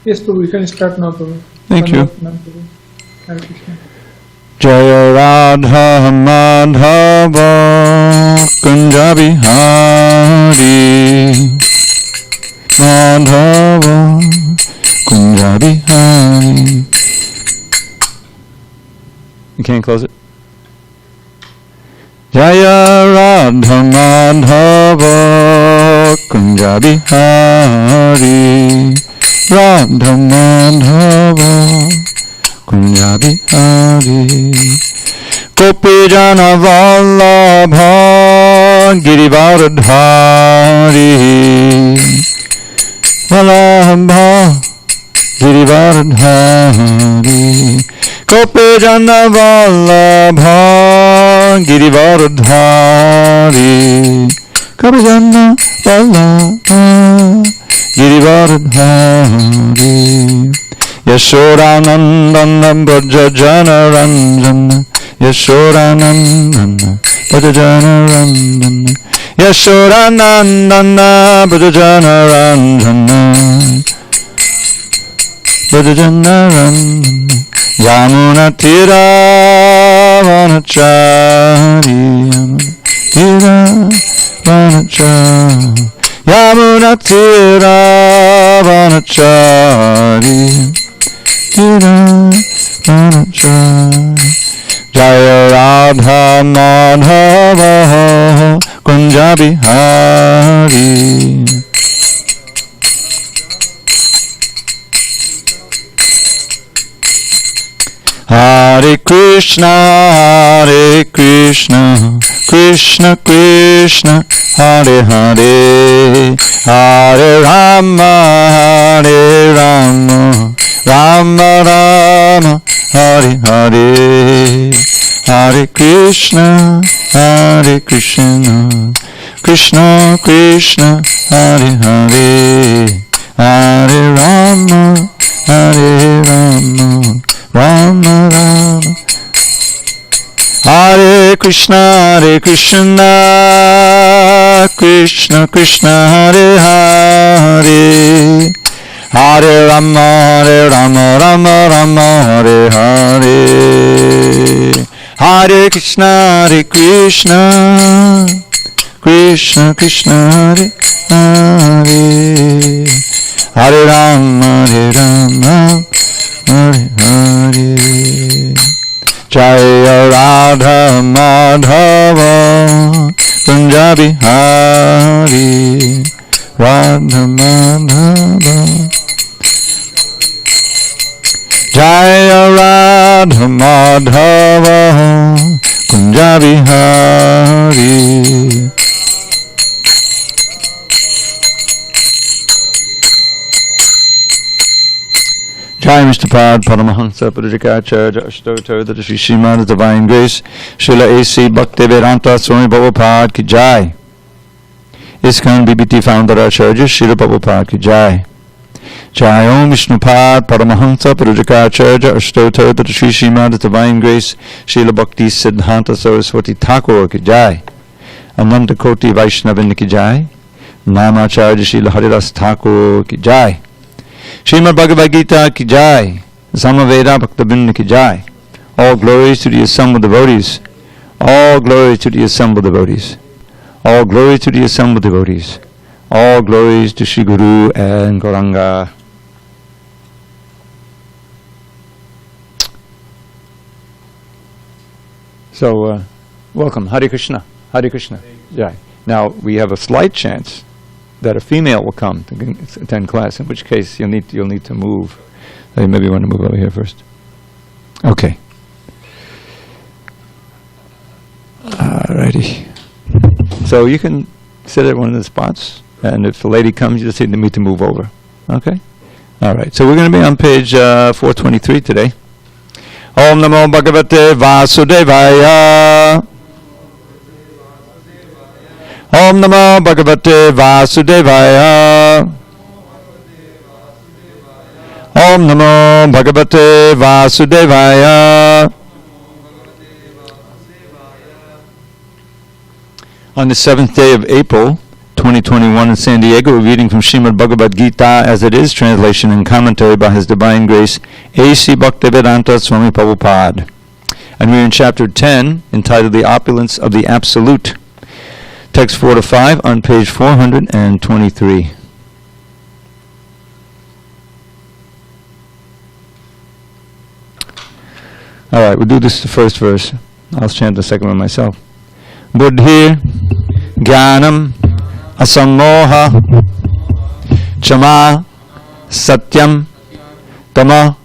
Yes, Prabhu, you can start now, Prabhu. Thank you. Hare Krishna. Jaya Radha Madhava Kunja Bihari Madhava Kunja Bihari. You can't close it? Jaya Radha Madhava Kunja Bihari Radha Madhava Kunja Bihari Gopi Jana Vallabha Girivaradhari Vallabha Girivaradhari Gopi Jana Vallabha Girivaradhari Gopi Jana Vallabha Girivaradhari Yashodanandana Brajajana Ranjana Yashodanandana Brajajana Ranjana Yashodanandana Brajajana Ranjana Brajajana Ranjana Yamuna Tira Vanachari Tira Vanachari Yamuna Tira Vanachari Jaya Radha Madhava Kunja Bihari Hare Krishna Krishna Krishna Hare Hare Hare Rama Rama Rama Hare Hare Hare Krishna Krishna Krishna Hare Hare Hare Rama Rama Rama Hare Krishna Krishna Krishna Hare Hare Hare Rama Rama Rama Hare Hare Hare Krishna Krishna Krishna Hare Hare Hare Rama Hare Hare Jaya Radha Madhava Kunja Bihari Radha Madhava Jaya Radha Madhava Kunja Bihari Jai Mr. Pad Paramahansa Pradikacharya Ashtotar the Sri Srimad Divine Grace Srila A.C. Bhaktivedanta Swami Prabhupada Ki Jai ISKCON BBT Founder Acharya Srila Prabhupada Ki Jai Jai Om Vishnupad Paramahansa Pradikacharya Ashtotar the Sri Srimad Divine Grace Srila Bhakti Siddhanta Saraswati Thakur Ki Jai Ananta Koti Vaishnavin Ki Jai Namacharya Srila Haridas Thakur Ki Jai Srimad Bhagavad Gita Ki Jai, Samaveda Bhaktabinda Ki Jai. All glories to the assembled devotees. All glories to the assembled devotees. All glories to the assembled devotees. All glories to Shri Guru and Gauranga. So, welcome. Hare Krishna. Hare Krishna. Jai. Now, we have a slight chance that a female will come to attend class, in which case you'll need to move. Maybe you want to move over here first. Okay. Alrighty. So you can sit at one of the spots, and if the lady comes, you just need me to move over. Okay? Alright. So we're going to be on page 423 today. Om Namo Bhagavate Vasudevaya. Om Namo Bhagavate Vasudevaya. Om Namo Bhagavate Vasudevaya. On the 7th day of April, 2021 in SanDiego, a reading from Srimad Bhagavad Gita as it is, translation and commentary by His Divine Grace, A.C. Bhaktivedanta Swami Prabhupada. And we're in chapter 10, entitled The Opulence of the Absolute. Text 4 to 5 on page 423. All right, we'll do this the first verse. I'll chant the second one myself. Buddhi Jnanam Asammoha Chama Satyam Tama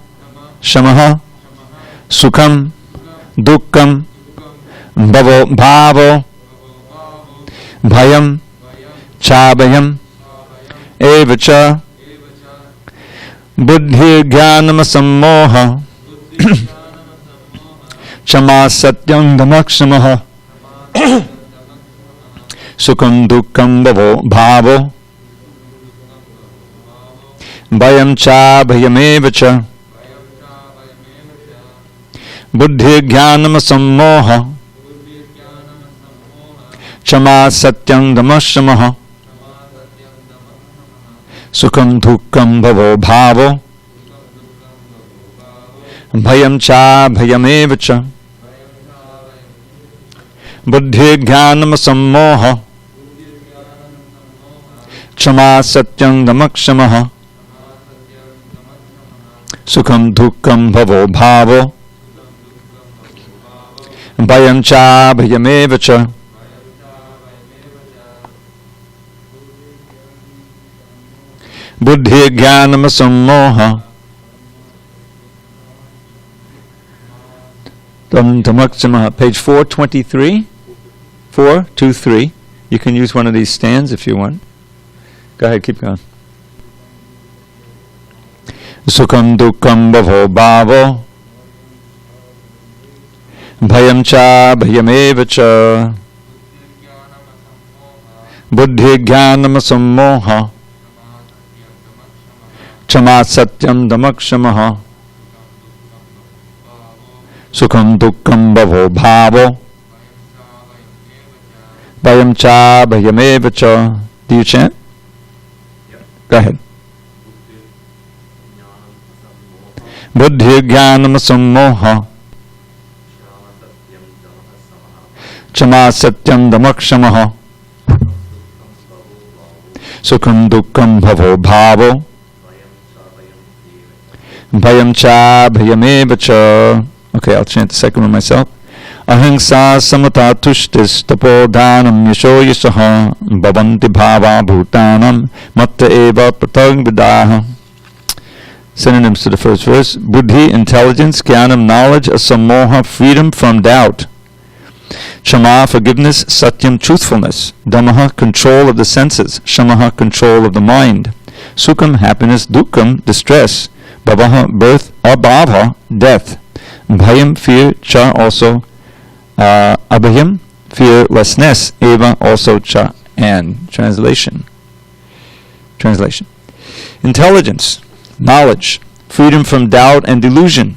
Shamaha Sukham Dukkam Bhavo Bhayam Chabhayam Evacha Buddhi Jnanam Asammoha Chama Satyam Damaksamaha Sukham Dukkam Bhavo Bhayam Cha Bhayamevacha Buddhi Jnanam Sammoha Chama Satyam Damaksamaha Sukham Dukkam Bhavo Bhayam Cha Bhayamevacha Buddhi Jnanam Sammoha Chama Satyam Damaksamaha Sukham Dukkam Bhavo Bhayam Cha Bhayamevacha Buddhi Jnanam Sammoha Damaksamaha, page 423. 423. You can use one of these stands if you want. Go ahead, keep going. Sukham Dukkam Bhavo Bhayam Cha Bhayamevacha Buddhi Jnanam Sammoha Chama Satyam Damaksamaha Sukham Dukkam Bhavo Bhayam Cha Bhayamevacha. Do you chant? Yep. Go ahead. Buddhi Jnanam Sammoha Chama Satyam Damaksamaha Sukham Dukkam Bhavo Bhayam Cha Bhayamevacha. Okay, I'll chant the second one myself. Ahimsa samata tushtis tapodhanam yasho yasaha bhavanti bhava bhutanam matta eva pratag vidaha. Synonyms to the first verse. Buddhi, intelligence. Jnanam, knowledge. Asammoha, freedom from doubt. Chama, forgiveness. Satyam, truthfulness. Damaha, control of the senses. Shamaha, control of the mind. Sukham, happiness. Dukkam, distress. Bhavaha, birth. Abhava, death. Bhayam, fear. Cha, also. Abhayam, fearlessness. Eva, also cha, and. Translation. Intelligence, knowledge, freedom from doubt and delusion,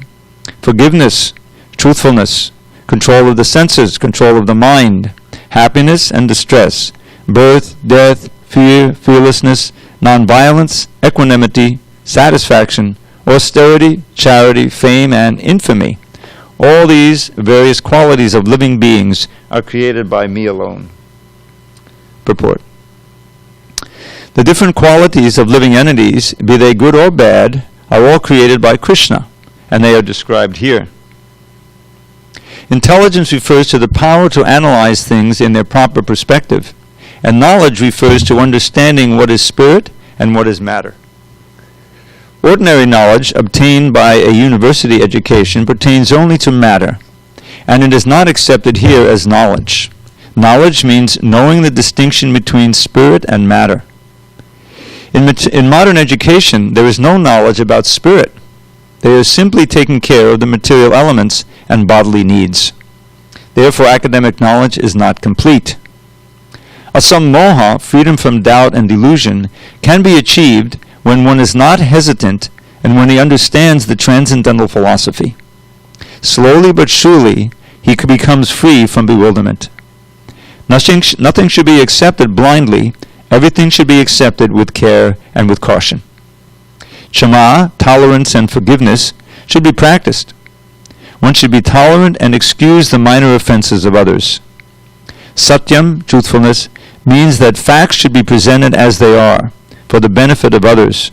forgiveness, truthfulness, control of the senses, control of the mind, happiness and distress, birth, death, fear, fearlessness, nonviolence, equanimity, satisfaction, austerity, charity, fame, and infamy. All these various qualities of living beings are created by me alone. Purport. The different qualities of living entities, be they good or bad, are all created by Krishna, and they are described here. Intelligence refers to the power to analyze things in their proper perspective, and knowledge refers to understanding what is spirit and what is matter. Ordinary knowledge obtained by a university education pertains only to matter, and it is not accepted here as knowledge. Knowledge means knowing the distinction between spirit and matter. In modern education, there is no knowledge about spirit. They are simply taking care of the material elements and bodily needs. Therefore, academic knowledge is not complete. Asammoha, freedom from doubt and delusion, can be achieved when one is not hesitant and when he understands the transcendental philosophy. Slowly but surely, he becomes free from bewilderment. Nothing should be accepted blindly, everything should be accepted with care and with caution. Kshama, tolerance and forgiveness, should be practiced. One should be tolerant and excuse the minor offenses of others. Satyam, truthfulness, means that facts should be presented as they are, for the benefit of others.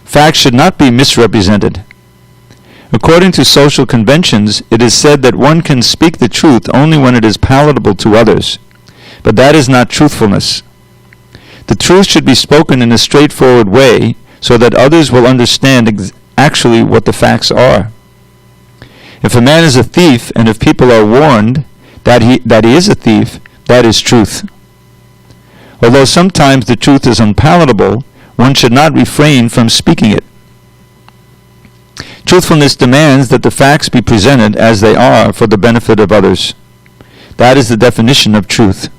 Facts should not be misrepresented. According to social conventions, it is said that one can speak the truth only when it is palatable to others, but that is not truthfulness. The truth should be spoken in a straightforward way so that others will understand actually what the facts are. If a man is a thief, and if people are warned that he is a thief, that is truth. Although sometimes the truth is unpalatable, one should not refrain from speaking it. Truthfulness demands that the facts be presented as they are for the benefit of others. That is the definition of truth.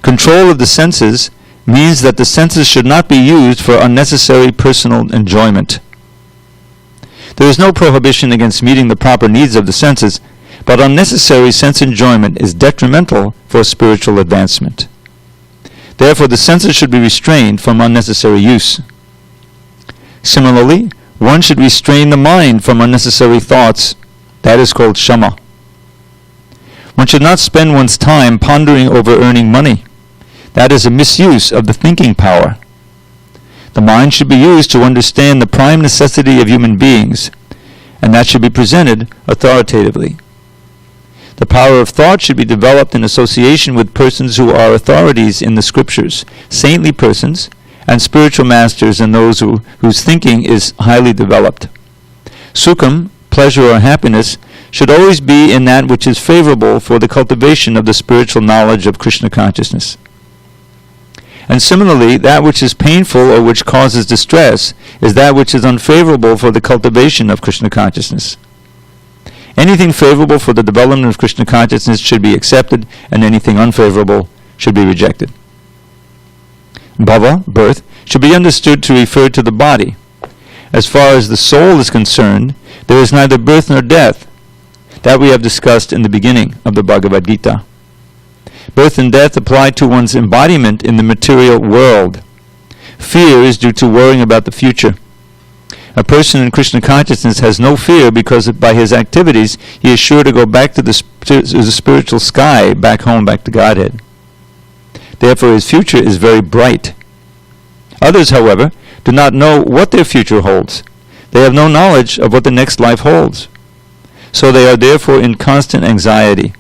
Control of the senses means that the senses should not be used for unnecessary personal enjoyment. There is no prohibition against meeting the proper needs of the senses, but unnecessary sense enjoyment is detrimental for spiritual advancement. Therefore, the senses should be restrained from unnecessary use. Similarly, one should restrain the mind from unnecessary thoughts. That is called kshama. One should not spend one's time pondering over earning money. That is a misuse of the thinking power. The mind should be used to understand the prime necessity of human beings, and that should be presented authoritatively. The power of thought should be developed in association with persons who are authorities in the scriptures, saintly persons, and spiritual masters, and those whose thinking is highly developed. Sukham, pleasure or happiness, should always be in that which is favorable for the cultivation of the spiritual knowledge of Krishna consciousness. And similarly, that which is painful or which causes distress is that which is unfavorable for the cultivation of Krishna consciousness. Anything favorable for the development of Krishna consciousness should be accepted, and anything unfavorable should be rejected. Bhava, birth, should be understood to refer to the body. As far as the soul is concerned, there is neither birth nor death. That we have discussed in the beginning of the Bhagavad Gita. Birth and death apply to one's embodiment in the material world. Fear is due to worrying about the future. A person in Krishna consciousness has no fear because by his activities he is sure to go back to the spiritual sky, back home, back to Godhead. Therefore his future is very bright. Others, however, do not know what their future holds. They have no knowledge of what the next life holds. So they are therefore in constant anxiety.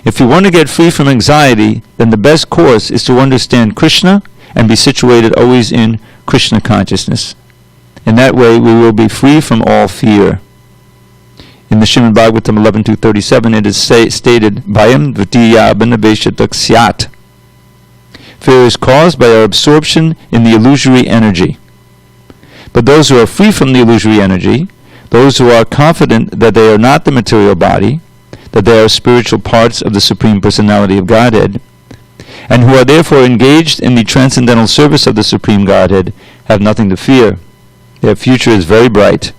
If you want to get free from anxiety, then the best course is to understand Krishna and be situated always in Krishna consciousness. In that way we will be free from all fear. In the Srimad Bhagavatam 11.237 it is stated, Bhayam dvitiya abhinaveshatak syat. Fear is caused by our absorption in the illusory energy. But those who are free from the illusory energy, those who are confident that they are not the material body, that they are spiritual parts of the Supreme Personality of Godhead, and who are therefore engaged in the transcendental service of the Supreme Godhead, have nothing to fear. Their future is very bright.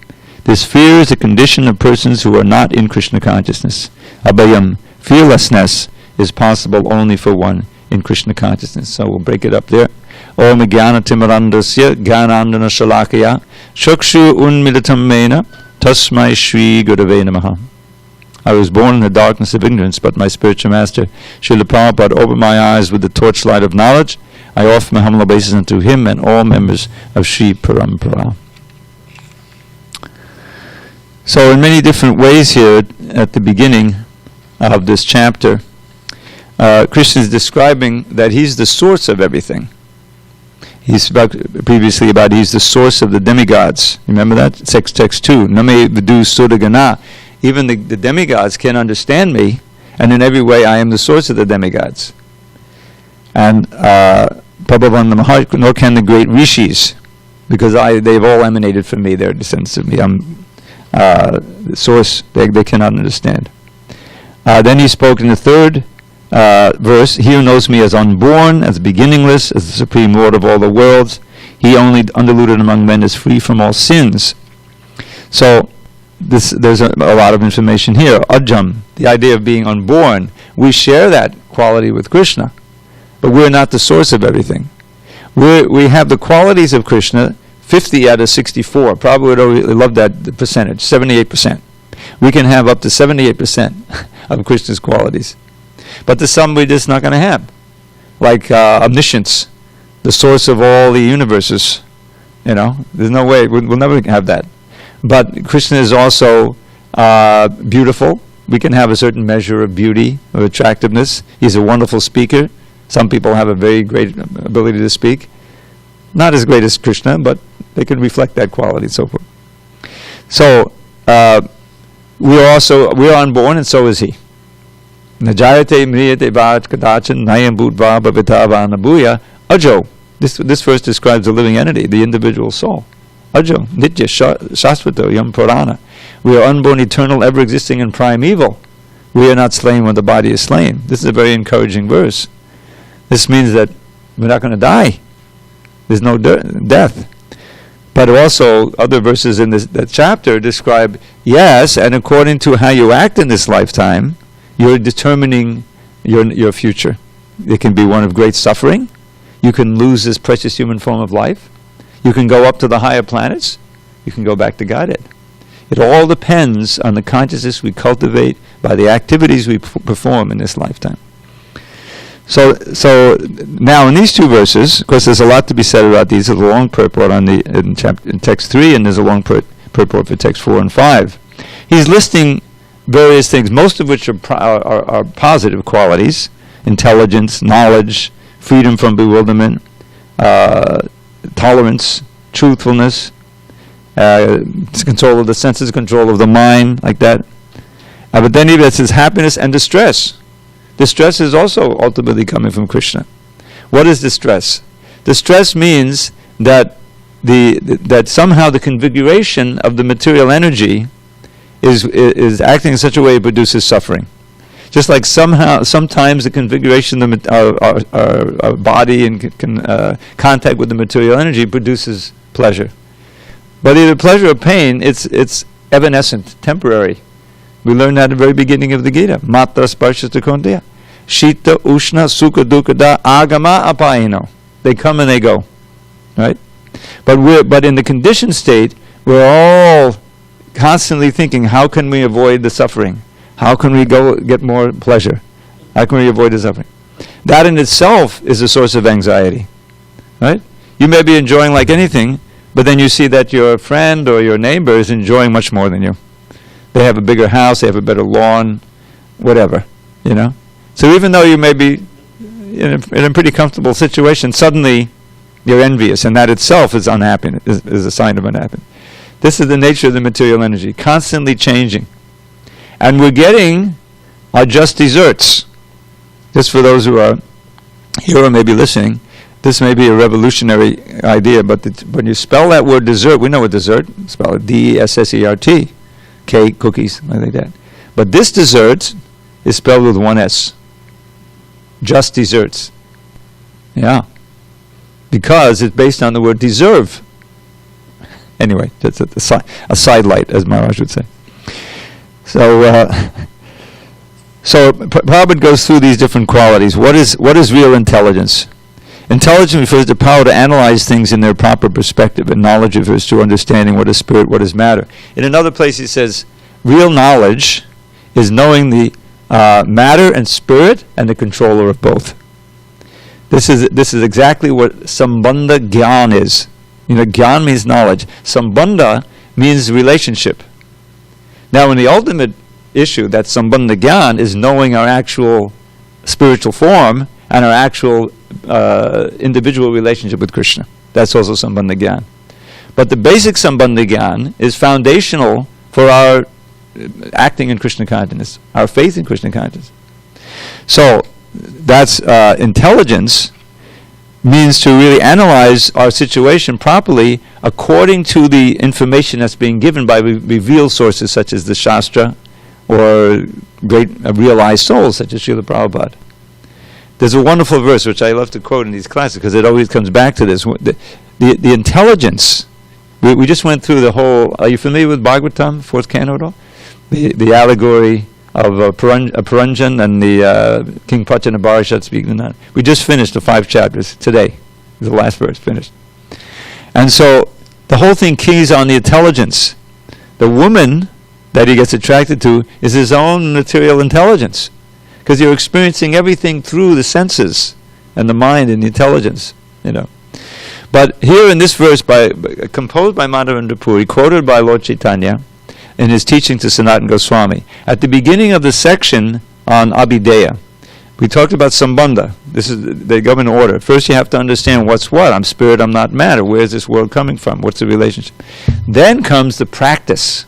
This fear is a condition of persons who are not in Krishna consciousness. Abhayam, fearlessness, is possible only for one in Krishna consciousness. So we'll break it up there. Om jnana timarandasya jnanandana shalakaya chakshu unmilitam mena tasmai shri gurave namaha. I was born in the darkness of ignorance, but my spiritual master, Srila Prabhupada, opened my eyes with the torchlight of knowledge. I offer my humble obeisance unto him and all members of Sri Parampara. So in many different ways here at the beginning of this chapter, Krishna is describing that he's the source of everything. He's previously about he's the source of the demigods. Remember that? Text 2. Name vidu sudagana. Even the demigods can understand me, and in every way I am the source of the demigods. And Prabhupada Maharaj, nor can the great rishis, because they've all emanated from me, they're descendants of me. I'm the source, they cannot understand. Then he spoke in the third verse, he who knows me as unborn, as beginningless, as the Supreme Lord of all the worlds, he only undiluted among men is free from all sins. So there's a lot of information here. Ajam, the idea of being unborn, we share that quality with Krishna. but we're not the source of everything. We have the qualities of Krishna, 50 out of 64. Prabhupada would really love that percentage, 78%. We can have up to 78% of Krishna's qualities. But there's some we're just not going to have. Like omniscience, the source of all the universes. There's no way, we'll never have that. But Krishna is also beautiful. We can have a certain measure of beauty, of attractiveness. He's a wonderful speaker. Some people have a very great ability to speak. Not as great as Krishna, but they can reflect that quality and so forth. So, we're unborn, and so is he. Najayate mriyate vat kadachan nayam bhutva bhavitava nabuya ajo. This verse describes the living entity, the individual soul. Ajo, nitya, shasvato, yam purana. We are unborn, eternal, ever-existing, and primeval. We are not slain when the body is slain. This is a very encouraging verse. This means that we're not going to die. There's no death. But also, other verses in that chapter describe, yes, and according to how you act in this lifetime, you're determining your future. It can be one of great suffering. You can lose this precious human form of life. You can go up to the higher planets. You can go back to Godhead. It all depends on the consciousness we cultivate by the activities we perform in this lifetime. So now in these two verses, of course, there's a lot to be said about these. There's a long purport in text 3, and there's a long purport for text 4 and 5. He's listing various things, most of which are positive qualities: intelligence, knowledge, freedom from bewilderment, tolerance, truthfulness, control of the senses, control of the mind, like that. But then he says happiness and distress. Distress is also ultimately coming from Krishna. What is distress? Distress means that that somehow the configuration of the material energy is acting in such a way it produces suffering. Just like sometimes the configuration of our body and contact with the material energy produces pleasure. But either pleasure or pain, it's evanescent, temporary. We learned that at the very beginning of the Gita. Matra sparshasta konteya. Shita ushna sukha dukkha agama apayino. They come and they go. Right? But in the conditioned state, we're all constantly thinking, how can we avoid the suffering? How can we get more pleasure? How can we avoid the suffering? That in itself is a source of anxiety. Right? You may be enjoying like anything, but then you see that your friend or your neighbor is enjoying much more than you. They have a bigger house, they have a better lawn, whatever, So even though you may be in a pretty comfortable situation, suddenly you're envious, and that itself is unhappiness, is a sign of unhappiness. This is the nature of the material energy, constantly changing. And we're getting our just desserts. Just for those who are here or maybe listening, this may be a revolutionary idea, but when you spell that word dessert, we know what dessert, spell it D-E-S-S-E-R-T. Cake, cookies, like that. But this dessert is spelled with one S. Just desserts. Yeah. Because it's based on the word deserve. Anyway, that's a sidelight, as Maharaj would say. So Prabhupada goes through these different qualities. What is real intelligence? Intelligence refers to power to analyze things in their proper perspective, and knowledge refers to understanding what is spirit, what is matter. In another place he says, real knowledge is knowing the matter and spirit and the controller of both. This is exactly what Sambandha Gyan is. Gyan means knowledge. Sambandha means relationship. Now in the ultimate issue, that Sambandha Gyan is knowing our actual spiritual form and our actual individual relationship with Krishna. That's also Sambandha Gyan. But the basic Sambandha Gyan is foundational for our acting in Krishna consciousness, our faith in Krishna consciousness. So that's intelligence means to really analyze our situation properly according to the information that's being given by revealed sources such as the Shastra or great realized souls such as Srila Prabhupada. There's a wonderful verse which I love to quote in these classes because it always comes back to this. The intelligence, we just went through the whole, are you familiar with Bhagavatam, 4th canto at all? The allegory Puranjan and the King Pachana Bharishat speaking of that. We just finished the 5 chapters today. The last verse finished. And so the whole thing keys on the intelligence. The woman that he gets attracted to is his own material intelligence, because you're experiencing everything through the senses and the mind and the intelligence, But here in this verse, composed by Madhavendra Puri, quoted by Lord Chaitanya in his teaching to Sanatana Goswami, at the beginning of the section on Abhideya, we talked about Sambandha. They go in order. First you have to understand what's what. I'm spirit, I'm not matter. Where's this world coming from? What's the relationship? Then comes the practice,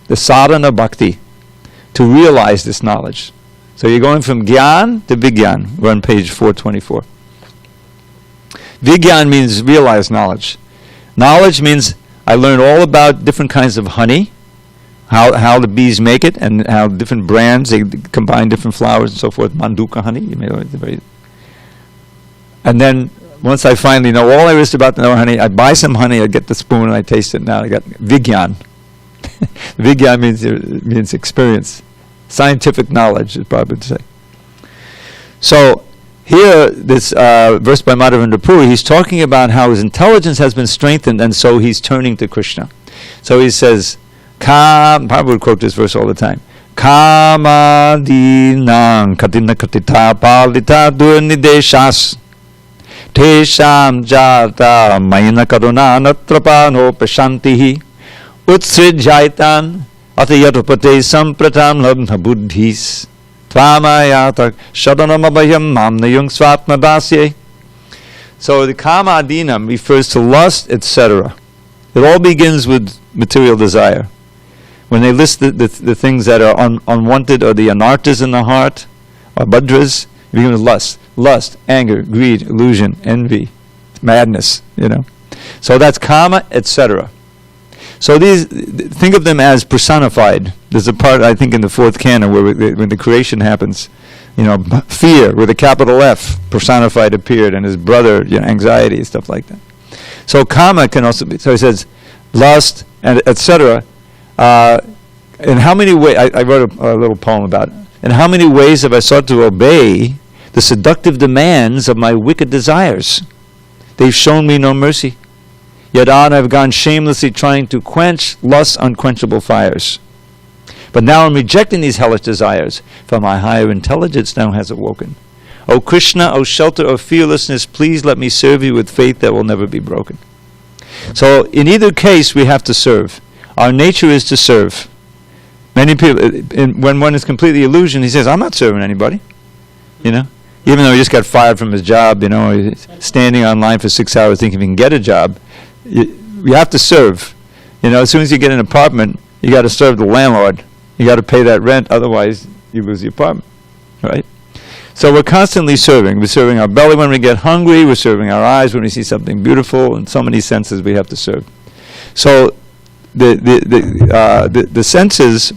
the sadhana bhakti, to realize this knowledge. So you're going from Gyan to Vigyan. We're on page 424. Vigyan means realized knowledge. Knowledge means I learned all about different kinds of honey, how the bees make it, and how different brands, they combine different flowers and so forth. Manduka honey. And then once I finally know all there is about to know honey, I buy some honey, I get the spoon, and I taste it. Now I got Vigyan. Vigyan means experience. Scientific knowledge, is probably to say. So here, this verse by Madhavendra Puri, he's talking about how his intelligence has been strengthened, and so he's turning to Krishna. So he says, Prabhupada would quote this verse all the time. Kama dinang katina katita palita durnideshas tesham jata mayana karuna natrapano pashantihi utsrijaitan atayatupate sampratam labna buddhis tvamayatak shadanamabhayam mamnayung swatmadasye. So the kama adinam refers to lust, etc. It all begins with material desire. When they list the things that are unwanted, or the anartas in the heart, or badras, it begins with lust. Lust, anger, greed, illusion, envy, madness, So that's kama, etc. So these, think of them as personified. There's a part, I think, in the 4th canon where when the creation happens, fear with a capital F, personified, appeared, and his brother, anxiety, stuff like that. So kama can also be, so he says, lust, and etc. In how many ways, I wrote a little poem about it. In how many ways have I sought to obey the seductive demands of my wicked desires? They've shown me no mercy. Yet on I've gone shamelessly trying to quench lust's unquenchable fires. But now I'm rejecting these hellish desires, for my higher intelligence now has awoken. O Krishna, O shelter of fearlessness, please let me serve you with faith that will never be broken. So in either case, we have to serve. Our nature is to serve. Many people, when one is completely illusioned, he says, I'm not serving anybody. Even though he just got fired from his job, he's standing online for 6 hours thinking he can get a job. You have to serve. As soon as you get an apartment, you got to serve the landlord. You got to pay that rent, otherwise you lose the apartment, right? So we're constantly serving. We're serving our belly when we get hungry. We're serving our eyes when we see something beautiful. In so many senses, we have to serve. So the senses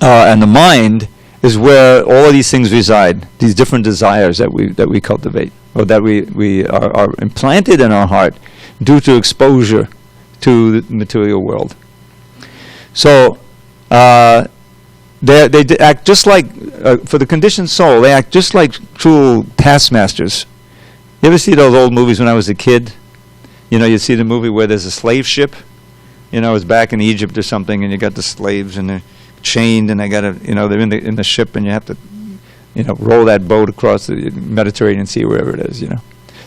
and the mind is where all of these things reside. These different desires that we cultivate, or that we are implanted in our heart due to exposure to the material world. So they act just like, for the conditioned soul, they act just like cruel taskmasters. You ever see those old movies when I was a kid? You see the movie where there's a slave ship. It's back in Egypt or something, and you got the slaves, and they're chained, and they got to, they're in the ship, and you have to, roll that boat across the Mediterranean Sea, wherever it is,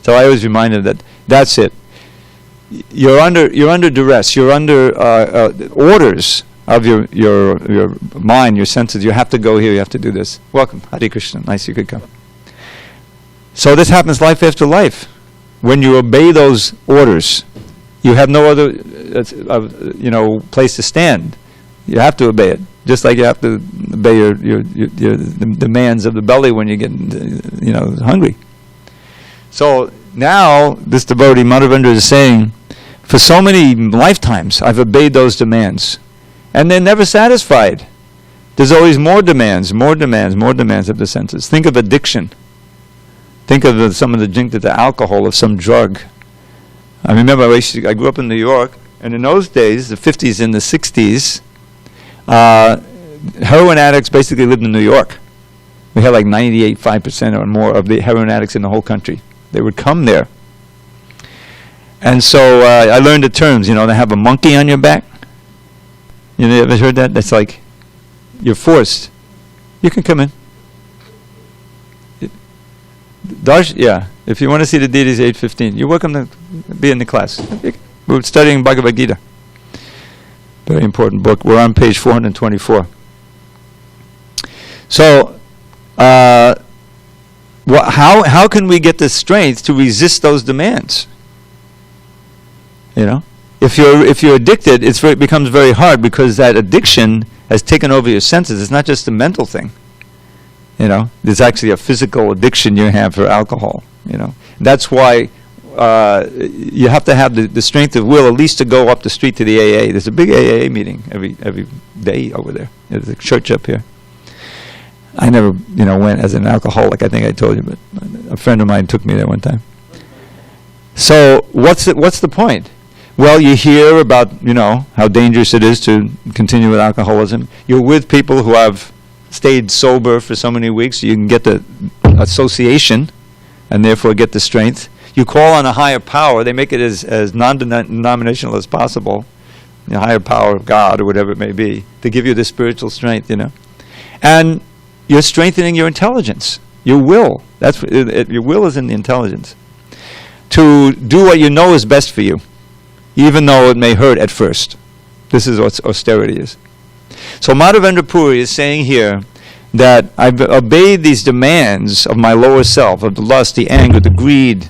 So I always reminded that that's it. You're under duress. You're under orders of your mind, your senses. You have to go here. You have to do this. Welcome, Hare Krishna. Nice you could come. So this happens life after life. When you obey those orders, you have no other, place to stand. You have to obey it, just like you have to obey your the demands of the belly when you get, hungry. So now this devotee Madhavendra is saying, for so many lifetimes I've obeyed those demands, and they're never satisfied. There's always more demands of the senses. Think of addiction. Think of some of the drink to the alcohol of some drug. I remember I grew up in New York, and in those days, the 50s and the 60s, heroin addicts basically lived in New York. We had like 98.5% or more of the heroin addicts in the whole country. They would come there. And so I learned the terms, they have a monkey on your back. You ever heard that? That's like, you're forced. You can come in. If you want to see the deities, 8:15. You're welcome to be in the class. We're studying Bhagavad Gita. Very important book. We're on page 424. So, how can we get the strength to resist those demands? If you're addicted, it becomes very hard because that addiction has taken over your senses. It's not just a mental thing. There's actually a physical addiction you have for alcohol. That's why you have to have the strength of will at least to go up the street to the AA. There's a big AA meeting every day over there. There's a church up here. I never, went as an alcoholic. I think I told you, but a friend of mine took me there one time. So what's the point? Well, you hear about, how dangerous it is to continue with alcoholism. You're with people who have stayed sober for so many weeks, so you can get the association and therefore get the strength. You call on a higher power. They make it as non-denominational as possible, the higher power of God or whatever it may be, to give you the spiritual strength, And you're strengthening your intelligence, your will. Your will is in the intelligence. To do what you know is best for you, even though it may hurt at first. This is what austerity is. So Madhavendra Puri is saying here that I've obeyed these demands of my lower self, of the lust, the anger, the greed,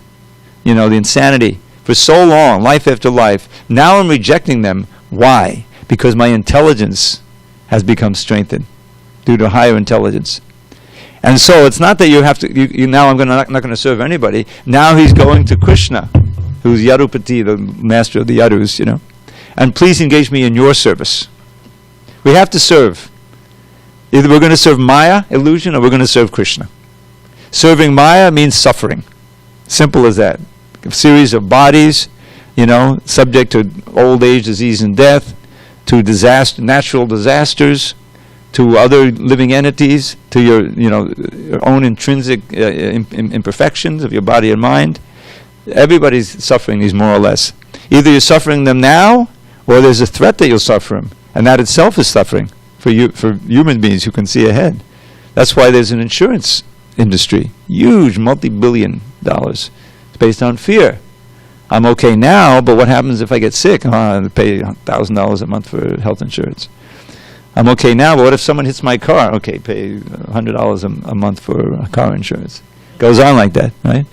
the insanity, for so long, life after life. Now I'm rejecting them. Why? Because my intelligence has become strengthened due to higher intelligence. And so it's not that you have to, now I'm not going to serve anybody. Now he's going to Krishna, who's Yadupati, the master of the Yadus, and please engage me in your service. We have to serve. Either we're going to serve Maya, illusion, or we're going to serve Krishna. Serving Maya means suffering. Simple as that. A series of bodies, subject to old age, disease, and death, to natural disasters, to other living entities, to your, your own intrinsic imperfections of your body and mind. Everybody's suffering these more or less. Either you're suffering them now, or there's a threat that you'll suffer them. And that itself is suffering for human beings who can see ahead. That's why there's an insurance industry, huge, multi-billion dollars. It's based on fear. I'm okay now, but what happens if I get sick? I have to pay $1,000 a month for health insurance. I'm okay now, but what if someone hits my car? Okay, pay $100 a month for car insurance. Goes on like that, right?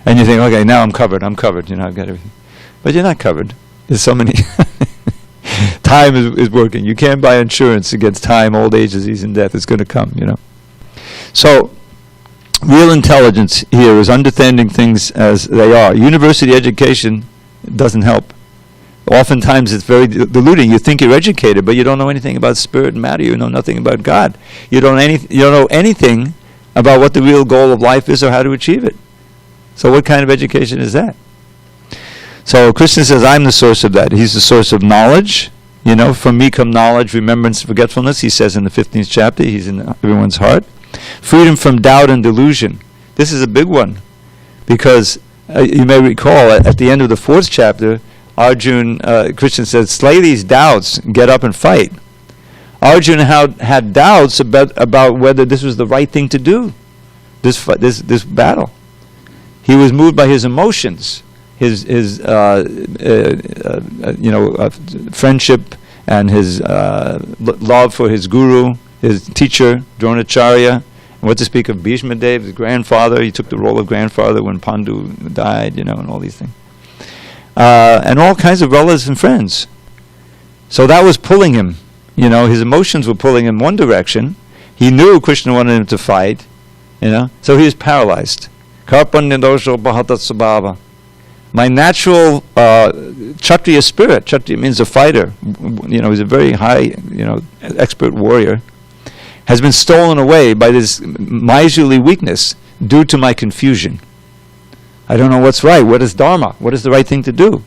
And you think, okay, now I'm covered, I've got everything. But you're not covered. There's so many... Time is working. You can't buy insurance against time, old age, disease, and death. It's going to come, So, real intelligence here is understanding things as they are. University education doesn't help. Oftentimes it's very deluding. You think you're educated, but you don't know anything about spirit and matter. You know nothing about God. You don't know anything about what the real goal of life is or how to achieve it. So what kind of education is that? So Krishna says, I'm the source of that. He's the source of knowledge. From me come knowledge, remembrance, forgetfulness. He says in the 15th chapter, he's in everyone's heart. Freedom from doubt and delusion. This is a big one. Because you may recall, at the end of the 4th chapter, Krishna says, slay these doubts, get up and fight. Arjuna had doubts about whether this was the right thing to do, this battle. He was moved by his emotions. His friendship and his love for his guru, his teacher, Dronacharya, and what to speak of Bhishma Dev, his grandfather. He took the role of grandfather when Pandu died, and all these things. And all kinds of relatives and friends. So that was pulling him. His emotions were pulling him one direction. He knew Krishna wanted him to fight, so he was paralyzed. Karpanyadosho bhatat sabhava. My natural Kshatriya spirit, Kshatriya means a fighter, he's a very high, expert warrior, has been stolen away by this miserly weakness due to my confusion. I don't know what's right. What is Dharma? What is the right thing to do?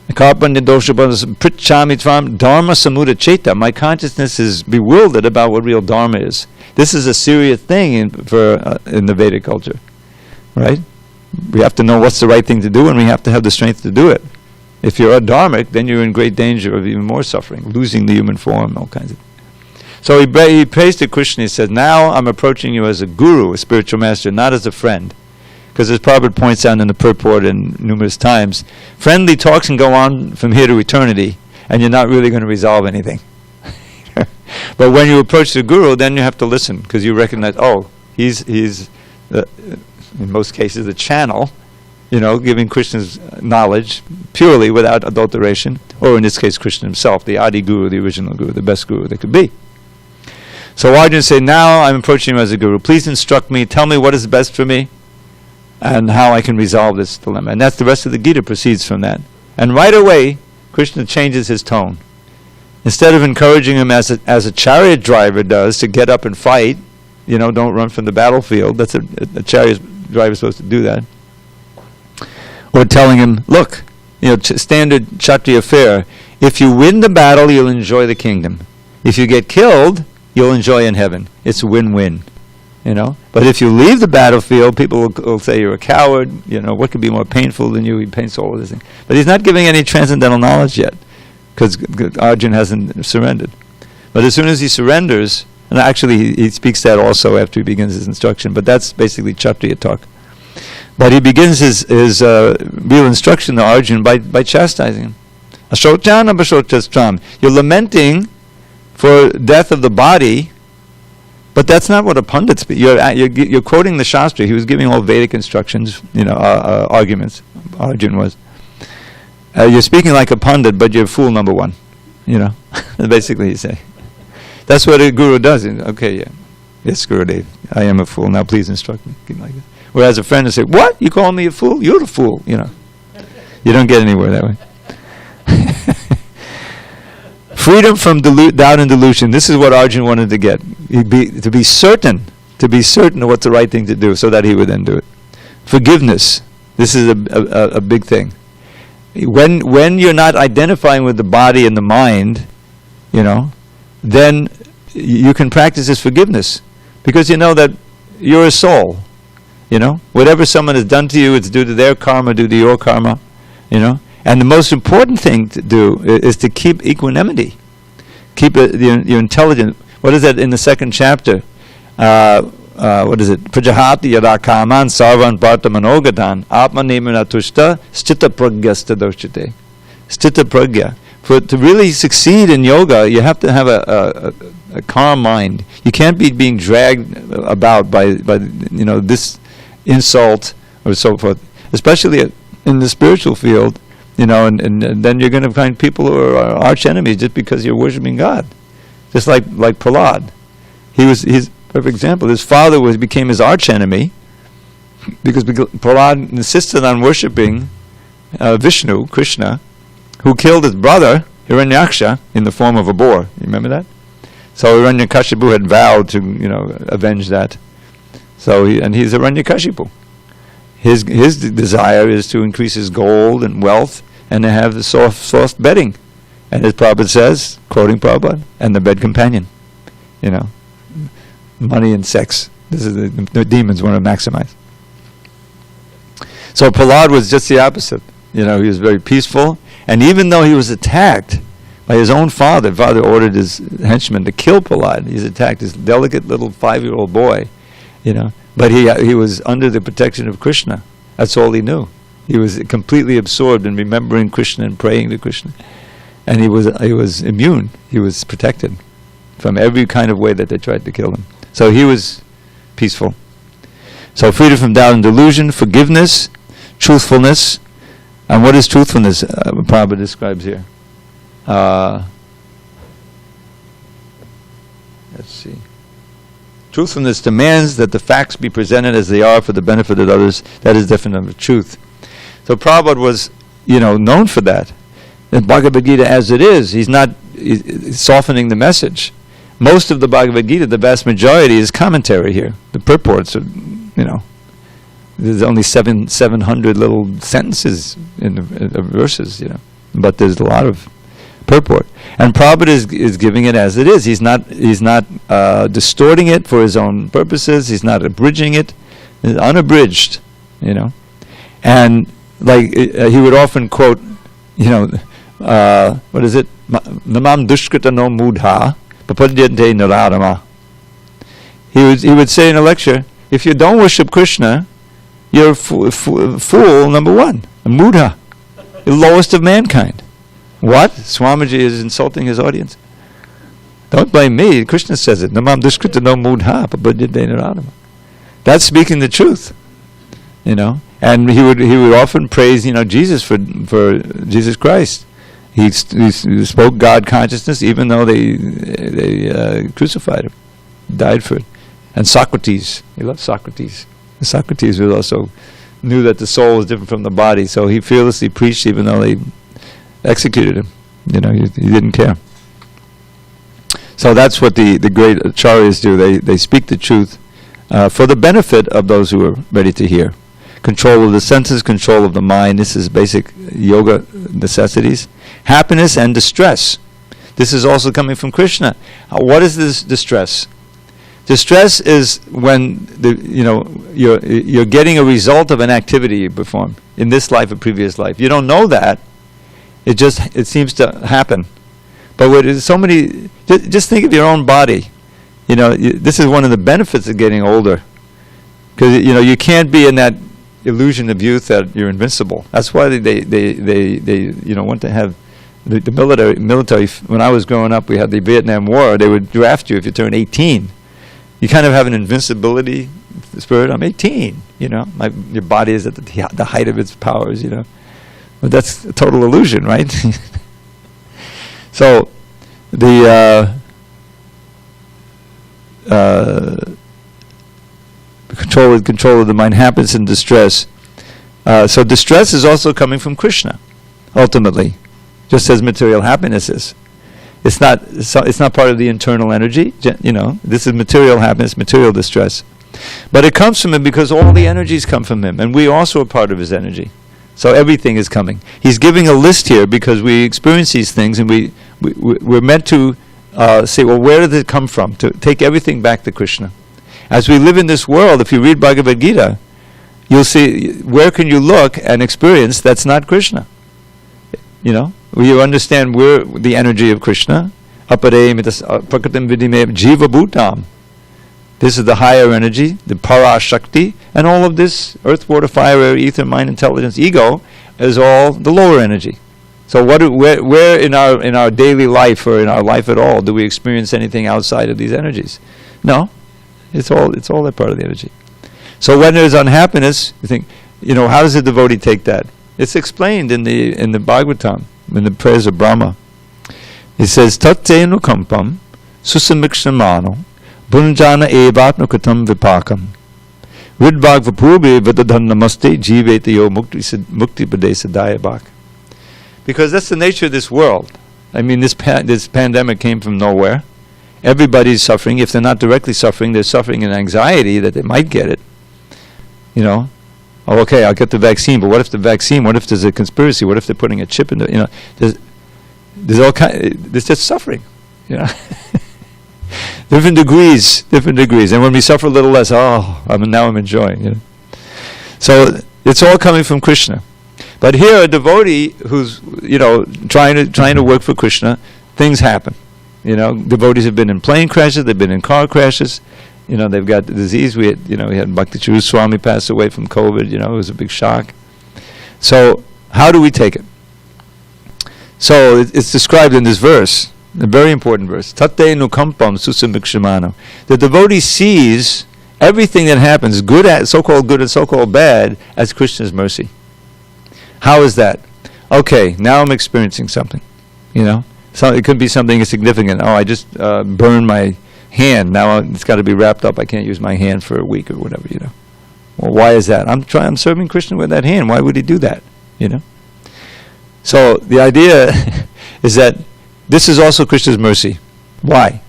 Karpanya doshapas pritchami tvam dharma samuda cheta. My consciousness is bewildered about what real dharma is. This is a serious thing in the Vedic culture, right? We have to know what's the right thing to do, and we have to have the strength to do it. If you're adharmic, then you're in great danger of even more suffering, losing the human form, all kinds of. So he prays to Krishna. He says, "Now I'm approaching you as a guru, a spiritual master, not as a friend." Because as Prabhupada points out in the purport in numerous times, friendly talks can go on from here to eternity, and you're not really going to resolve anything. But when you approach the guru, then you have to listen, because you recognize, oh, he's in most cases the channel, giving Krishna's knowledge purely without adulteration, or in this case Krishna himself, the Adi Guru, the original Guru, the best Guru that could be. So Arjuna said, now I'm approaching you as a Guru. Please instruct me, tell me what is best for me, and how I can resolve this dilemma. And that's the rest of the Gita proceeds from that. And right away, Krishna changes his tone. Instead of encouraging him as a chariot driver does to get up and fight, don't run from the battlefield. That's a chariot driver supposed to do that. Or telling him, look, standard Kshatriya fare. If you win the battle, you'll enjoy the kingdom. If you get killed, you'll enjoy in heaven. It's a win-win. But if you leave the battlefield, people will say you're a coward. What could be more painful than you? He paints all of this thing. But he's not giving any transcendental knowledge yet, because Arjuna hasn't surrendered. But as soon as he surrenders, and actually he speaks that also after he begins his instruction, but that's basically Kshatriya talk. But he begins his real instruction to Arjuna by chastising him. Ashocana bashotastram. You're lamenting for death of the body, but that's not what a pundit speaks. You're quoting the Shastra. He was giving all Vedic instructions, arguments. Arjuna was. You're speaking like a pundit, but you're fool number one. Basically he's saying. That's what a guru does. Okay, yeah. Yes, Gurudev, I am a fool. Now please instruct me. Like that. Whereas a friend will say, what? You call me a fool? You're the fool. You don't get anywhere that way. Freedom from doubt and delusion. This is what Arjuna wanted to get. To be certain of what's the right thing to do, so that he would then do it. Forgiveness. This is a big thing. When you're not identifying with the body and the mind, then you can practice this forgiveness, because you know that you're a soul. Whatever someone has done to you, it's due to their karma, due to your karma. And the most important thing to do is to keep equanimity. Keep your intelligence. What is that in the second chapter? What is it? Prajahati yada kaman sarvan partamanogadan atmanimana stita pragyasta doshite. Stita pragya. To really succeed in yoga, you have to have a calm mind. You can't be being dragged about by this insult or so forth. Especially in the spiritual field, and then you're going to find people who are arch enemies just because you're worshiping God. Just like Prahlad. He's a perfect example. His father became his arch enemy because Prahlad insisted on worshiping Vishnu, Krishna, who killed his brother, Hiranyaksha, in the form of a boar. You remember that? So Hiranyakashipu had vowed to, avenge that. So he's Hiranyakashipu. His desire is to increase his gold and wealth and to have the soft bedding. And as Prabhupada says, quoting Prabhupada, and the bed companion. Money and sex. This is the demons want to maximize. So Prahlad was just the opposite. He was very peaceful. And even though he was attacked by his own father ordered his henchmen to kill Prahlad. He's attacked, this delicate little 5-year-old boy, But he was under the protection of Krishna. That's all he knew. He was completely absorbed in remembering Krishna and praying to Krishna. And he was immune. He was protected from every kind of way that they tried to kill him. So he was peaceful. So freedom from doubt and delusion, forgiveness, truthfulness. And what is truthfulness? Prabhupada describes here. Let's see. Truthfulness demands that the facts be presented as they are for the benefit of others. That is definition of truth. So Prabhupada was, known for that. In Bhagavad Gita as it is, he's softening the message. Most of the Bhagavad Gita, the vast majority, is commentary here. The purports are, there's only 700 little sentences in the verses, but there's a lot of purport. And Prabhupada is giving it as it is. He's not distorting it for his own purposes. He's not abridging it. It's unabridged, And like he would often quote, what is it? Namam dushkrita no mudha papadyante naradama. He would say in a lecture, if you don't worship Krishna, you're a fool, number one, a mudha, the lowest of mankind. What? Swamiji is insulting his audience. Don't blame me. Krishna says it. Namam dushkrita no mudha papadyante naradama. That's speaking the truth, And he would often praise, Jesus for Jesus Christ. He spoke God consciousness, even though they crucified him, died for it. And Socrates, he loved Socrates. Socrates was also knew that the soul was different from the body, so he fearlessly preached, even though they executed him. He didn't care. So that's what the great acharyas do. They speak the truth for the benefit of those who are ready to hear. Control of the senses, control of the mind. This is basic yoga necessities. Happiness and distress. This is also coming from Krishna. What is this distress? Distress is when you're getting a result of an activity you perform in this life or previous life. You don't know that. It seems to happen. But with so many, just think of your own body. This is one of the benefits of getting older, because you can't be in that illusion of youth that you're invincible. That's why they want to have the military. When I was growing up, we had the Vietnam War. They would draft you if you turn 18. You kind of have an invincibility spirit. I'm 18. Your body is at the height of its powers. But that's a total illusion, right? So the control of the mind, happiness and distress. So distress is also coming from Krishna, ultimately, just as material happiness is. It's not part of the internal energy. This is material happiness, material distress, but it comes from him because all the energies come from him, and we also are part of his energy. So everything is coming. He's giving a list here because we experience these things, and we're meant to say, well, where did it come from? To take everything back to Krishna. As we live in this world, if you read Bhagavad Gita, you'll see where can you look and experience that's not Krishna. You understand where the energy of Krishna. Apare prakratim vidime jiva bhutam. This is the higher energy, the para shakti, and all of this earth, water, fire, air, ether, mind, intelligence, ego is all the lower energy. So where in our daily life or in our life at all do we experience anything outside of these energies? No. It's all that part of the energy. So when there's unhappiness, you think, how does the devotee take that? It's explained in the Bhagavatam, in the prayers of Brahma. It says, Tatte nukampam susamikshamano bunjana evatno katam vipakam vidvag vapurbe vidadhan namaste jivetayo mukti padesa dayabak. Because that's the nature of this world. I mean, this pandemic came from nowhere. Everybody's suffering. If they're not directly suffering, they're suffering in anxiety that they might get it. Oh, okay, I'll get the vaccine, but what if there's a conspiracy? What if they're putting a chip in the, there's just suffering, different degrees. And when we suffer a little less, now I'm enjoying, So it's all coming from Krishna. But here, a devotee who's, trying to work for Krishna, things happen. Devotees have been in plane crashes, they've been in car crashes, they've got the disease. We had Bhakti Charu Swami pass away from COVID, it was a big shock. So, how do we take it? So, it's described in this verse, a very important verse. Tate nukampam susamikshimano. The devotee sees everything that happens, so-called good and so-called bad, as Krishna's mercy. How is that? Okay, now I'm experiencing something, So it could be something significant. I just burned my hand. Now it's got to be wrapped up. I can't use my hand for a week or whatever, Well, why is that? I'm serving Krishna with that hand. Why would he do that, So the idea is that this is also Krishna's mercy. Why?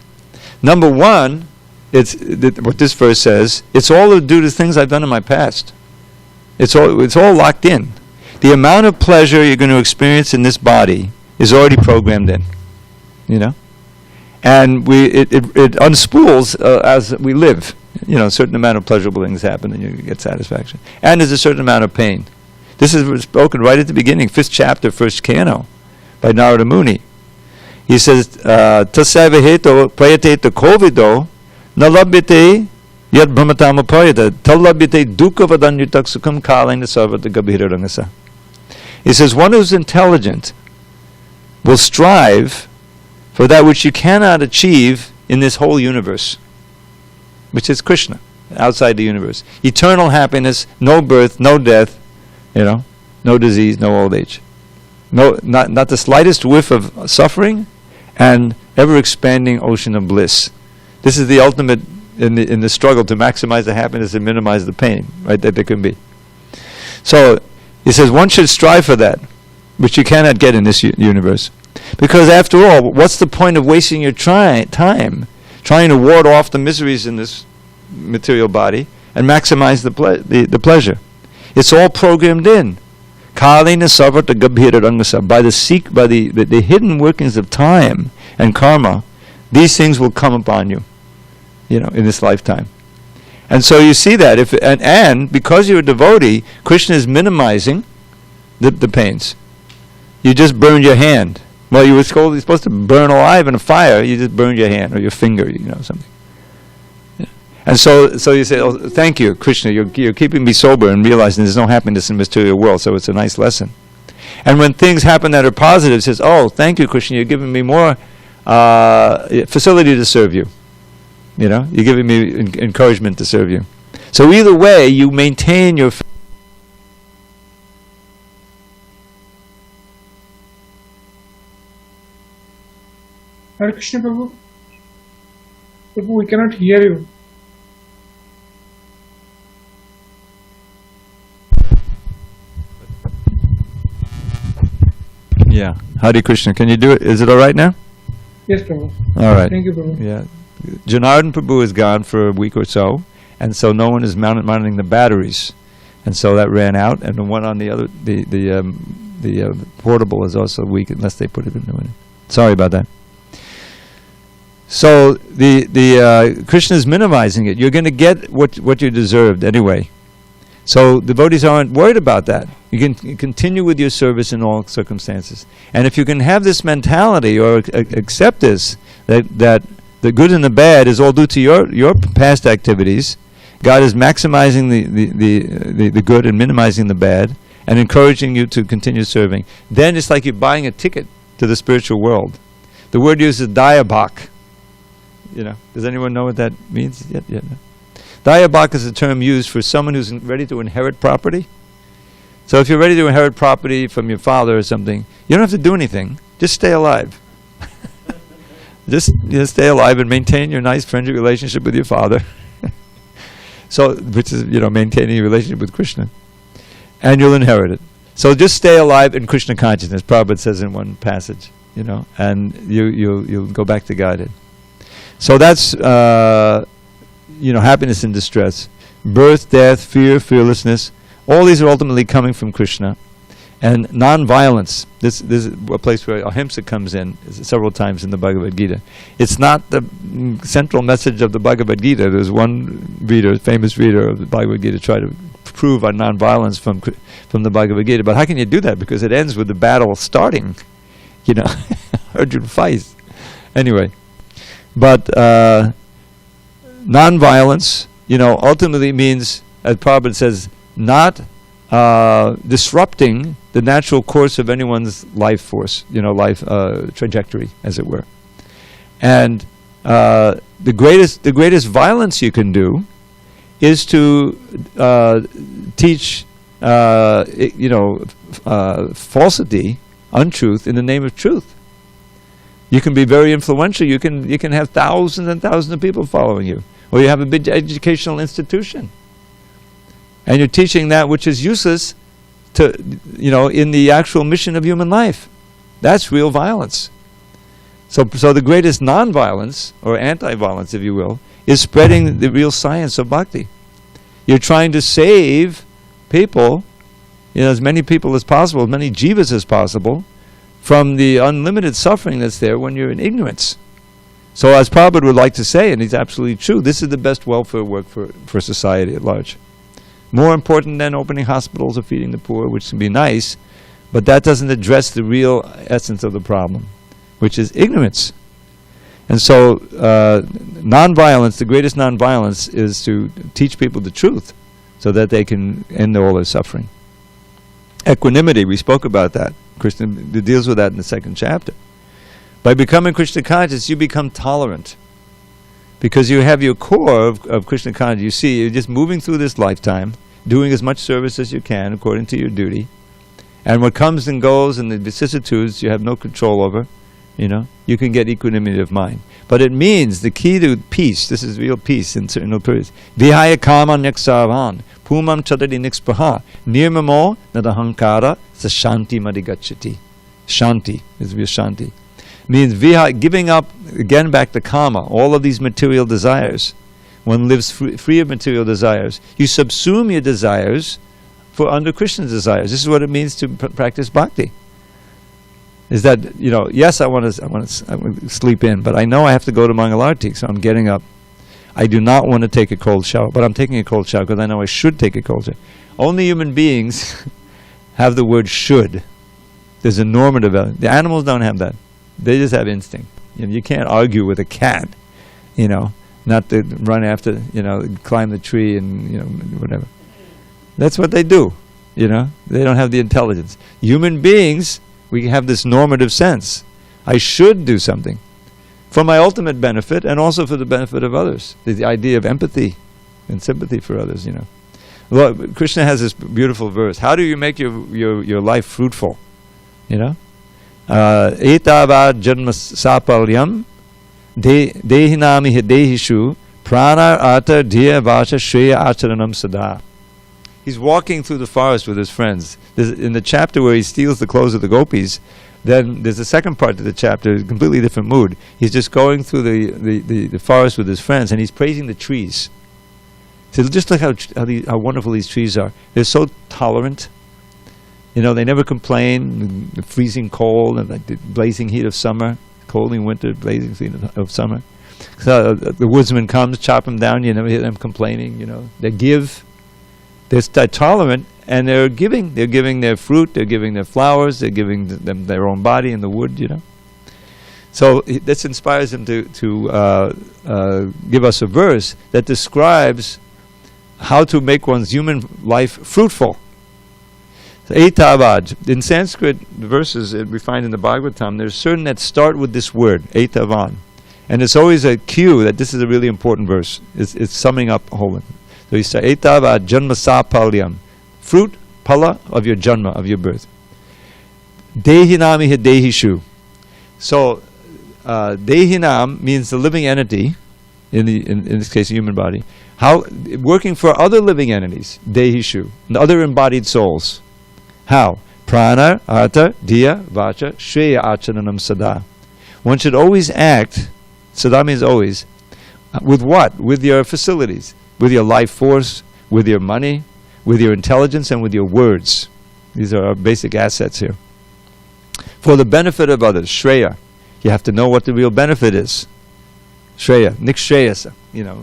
Number one, what this verse says, it's all due to things I've done in my past. It's all locked in. the amount of pleasure you're going to experience in this body is already programmed in, you know, and it unspools as we live. You know, a certain amount of pleasurable things happen, and you get satisfaction. And there's a certain amount of pain. This is spoken right at the beginning, 5th chapter, 1st canto, by Narada Muni. He says, "Tasaiva heto prayate kovido nalabhyate yad brahmatama payata talabhyate dukkha vadanyutak sukham kalena sarvata gabhira rangasa." He says, one who's intelligent will strive for that which you cannot achieve in this whole universe, which is Krishna, outside the universe. Eternal happiness, no birth, no death, you know, no disease, no old age. No, not the slightest whiff of suffering, and ever-expanding ocean of bliss. This is the ultimate in the struggle to maximize the happiness and minimize the pain, right, that there can be. So, he says one should strive for that, which you cannot get in this universe. Because after all, what's the point of wasting your time trying to ward off the miseries in this material body and maximize the pleasure? It's all programmed in. Kalena sarvata gabhira rangasa. By the hidden workings of time and karma, these things will come upon you, you know, in this lifetime. And so you see that and because you're a devotee, Krishna is minimizing the pains. You just burned your hand. Well, you were supposed to burn alive in a fire. You just burned your hand or your finger, you know, something. Yeah. And so you say, "Oh, thank you, Krishna. You're keeping me sober and realizing there's no happiness in the material world." So it's a nice lesson. And when things happen that are positive, it says, "Oh, thank you, Krishna. You're giving me more facility to serve you. You know, you're giving me encouragement to serve you." So either way, you maintain your. Hare Krishna, Prabhu. Prabhu, we cannot hear you. Yeah. Hare Krishna. Can you do it? Is it all right now? Yes, Prabhu. All right. Thank you, Prabhu. Yeah. Janardhan Prabhu is gone for a week or so, and so no one is monitoring the batteries, and so that ran out. And the one on the other, the portable is also weak unless they put it in it. Sorry about that. So the Krishna is minimizing it. You're going to get what you deserved anyway. So devotees aren't worried about that. You can continue with your service in all circumstances. And if you can have this mentality or accept this, that the good and the bad is all due to your past activities, God is maximizing the good and minimizing the bad and encouraging you to continue serving. Then it's like you're buying a ticket to the spiritual world. The word used is diabak. You know, does anyone know what that means? Yeah, no. Diabak is a term used for someone who's ready to inherit property. So if you're ready to inherit property from your father or something, you don't have to do anything. Just stay alive. Just stay alive and maintain your nice friendly relationship with your father. So, which is, you know, maintaining your relationship with Krishna. And you'll inherit it. So just stay alive in Krishna consciousness, Prabhupada says in one passage, you know, and you'll go back to Godhead. So that's, you know, happiness and distress. Birth, death, fear, fearlessness. All these are ultimately coming from Krishna. And non-violence. This is a place where Ahimsa comes in several times in the Bhagavad Gita. It's not the central message of the Bhagavad Gita. There's one reader, famous reader of the Bhagavad Gita, try to prove on non-violence from the Bhagavad Gita. But how can you do that? Because it ends with the battle starting. You know, Arjuna fights. Anyway. But non-violence, you know, ultimately means, as Prabhupada says, not disrupting the natural course of anyone's life force, you know, life trajectory, as it were. And the greatest violence you can do is to teach, you know, falsity, untruth in the name of truth. You can be very influential. You can have thousands and thousands of people following you, or you have a big educational institution, and you're teaching that which is useless to, you know, in the actual mission of human life. That's real violence. So the greatest non-violence, or anti-violence, if you will, is spreading the real science of bhakti. You're trying to save people as many people as possible, as many jivas as possible, from the unlimited suffering that's there when you're in ignorance. So as Prabhupada would like to say, and he's absolutely true, this is the best welfare work for society at large. More important than opening hospitals or feeding the poor, which can be nice, but that doesn't address the real essence of the problem, which is ignorance. And so nonviolence, the greatest nonviolence, is to teach people the truth so that they can end all their suffering. Equanimity, we spoke about that. Krishna deals with that in the 2nd chapter. By becoming Krishna conscious, you become tolerant. Because you have your core of Krishna consciousness. You see, you're just moving through this lifetime, doing as much service as you can according to your duty. And what comes and goes and the vicissitudes you have no control over, you can get equanimity of mind. But it means the key to peace, this is real peace in certain periods. Vihaya kama nexavan, pumam chadadi nixpaha, nirmamo nadahankara sashanti madigachati. Shanti is Vishanti. Means giving up, again back to kama, all of these material desires. One lives free of material desires. You subsume your desires for under Krishna's desires. This is what it means to practice bhakti. Is that, yes, I want to sleep in, but I know I have to go to Mangalarti, so I'm getting up. I do not want to take a cold shower, but I'm taking a cold shower because I know I should take a cold shower. Only human beings have the word should. There's a normative element. The animals don't have that. They just have instinct. You can't argue with a cat, not to run after, climb the tree and, whatever. That's what they do, They don't have the intelligence. Human beings, we have this normative sense. I should do something for my ultimate benefit and also for the benefit of others. The idea of empathy and sympathy for others, Well, Krishna has this beautiful verse. How do you make your life fruitful? Etava janma sapalyam dehinami hidehishu prana arta dhiya vasha shreya acharanam sada. He's walking through the forest with his friends. In the chapter where he steals the clothes of the gopis, then there's a second part to the chapter, a completely different mood. He's just going through the forest with his friends, and he's praising the trees. So just look how wonderful these trees are. They're so tolerant. They never complain. The freezing cold and the blazing heat of summer, cold in winter, blazing heat of summer. So the woodsman comes, chop them down. You never hear them complaining. They give. They're tolerant, and they're giving. They're giving their fruit. They're giving their flowers. They're giving them their own body in the wood. So this inspires him to give us a verse that describes how to make one's human life fruitful. Etavaj. In Sanskrit, the verses we find in the Bhagavatam, there's certain that start with this word, etavan. And it's always a cue that this is a really important verse. It's summing up a whole one. So he says, etavad janma sapalyam. Fruit, pala, of your janma, of your birth. Dehinami hidehishu. So, dehinam means the living entity, in this case a human body, working for other living entities, dehishu, and other embodied souls. How? Prana, artha, dhiya, vacha, shreya acharanam sada. One should always act, sada means always, with what? With your facilities, with your life force, with your money, with your intelligence, and with your words. These are our basic assets here. For the benefit of others, shreya. You have to know what the real benefit is. Shreya, niksheyasa.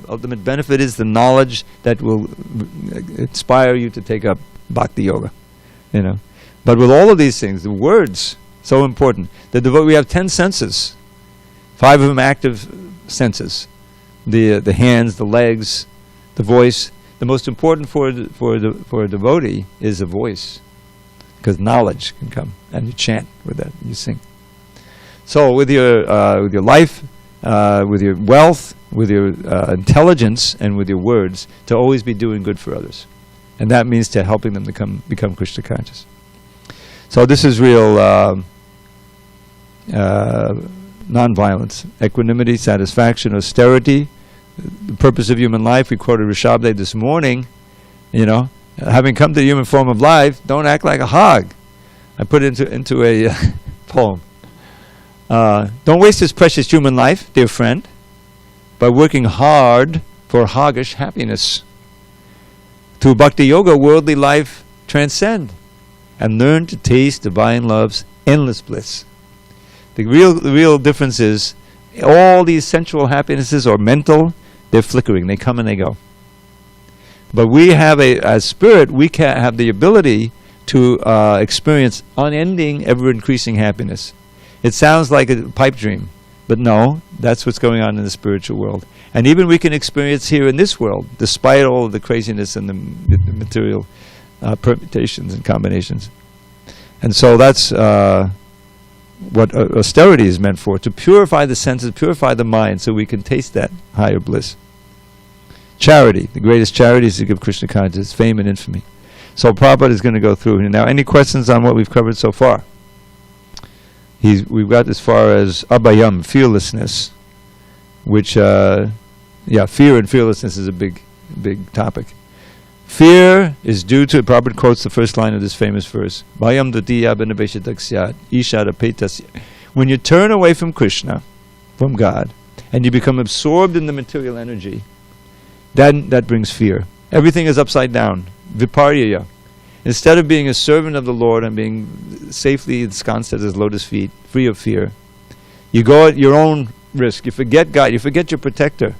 Ultimate benefit is the knowledge that will inspire you to take up bhakti yoga. But with all of these things, the words, so important. We have 10 senses, 5 of them active senses. The hands, the legs, the voice. The most important for a devotee is the voice, because knowledge can come, and you chant with that, you sing. So with your life, with your wealth, with your intelligence, and with your words, to always be doing good for others. And that means to helping them become Krishna conscious. So this is real non-violence, equanimity, satisfaction, austerity, the purpose of human life. We quoted Rishabdev this morning, having come to the human form of life, don't act like a hog. I put it into a poem. Don't waste this precious human life, dear friend, by working hard for hoggish happiness. To bhakti yoga, worldly life transcend. and learn to taste divine love's endless bliss. The real difference is all these sensual happinesses or mental, they're flickering, they come and they go. But we have as spirit, we can have the ability to experience unending, ever-increasing happiness. It sounds like a pipe dream, but no, that's what's going on in the spiritual world. And even we can experience here in this world, despite all of the craziness and the material permutations and combinations. And so that's what austerity is meant for, to purify the senses, purify the mind, so we can taste that higher bliss. Charity, the greatest charity is to give Krishna consciousness, fame and infamy. So Prabhupada is going to go through. Now, any questions on what we've covered so far? We've got as far as abhayam, fearlessness, which, fear and fearlessness is a big topic. Fear is due to, Prabhupada quotes the first line of this famous verse, Bhayam dutiya benaveshadakshyat, ishara petasya. When you turn away from Krishna, from God, and you become absorbed in the material energy, then that brings fear. Everything is upside down. Viparyaya. Instead of being a servant of the Lord and being safely ensconced at His lotus feet, free of fear, you go at your own risk. You forget God. You forget your protector.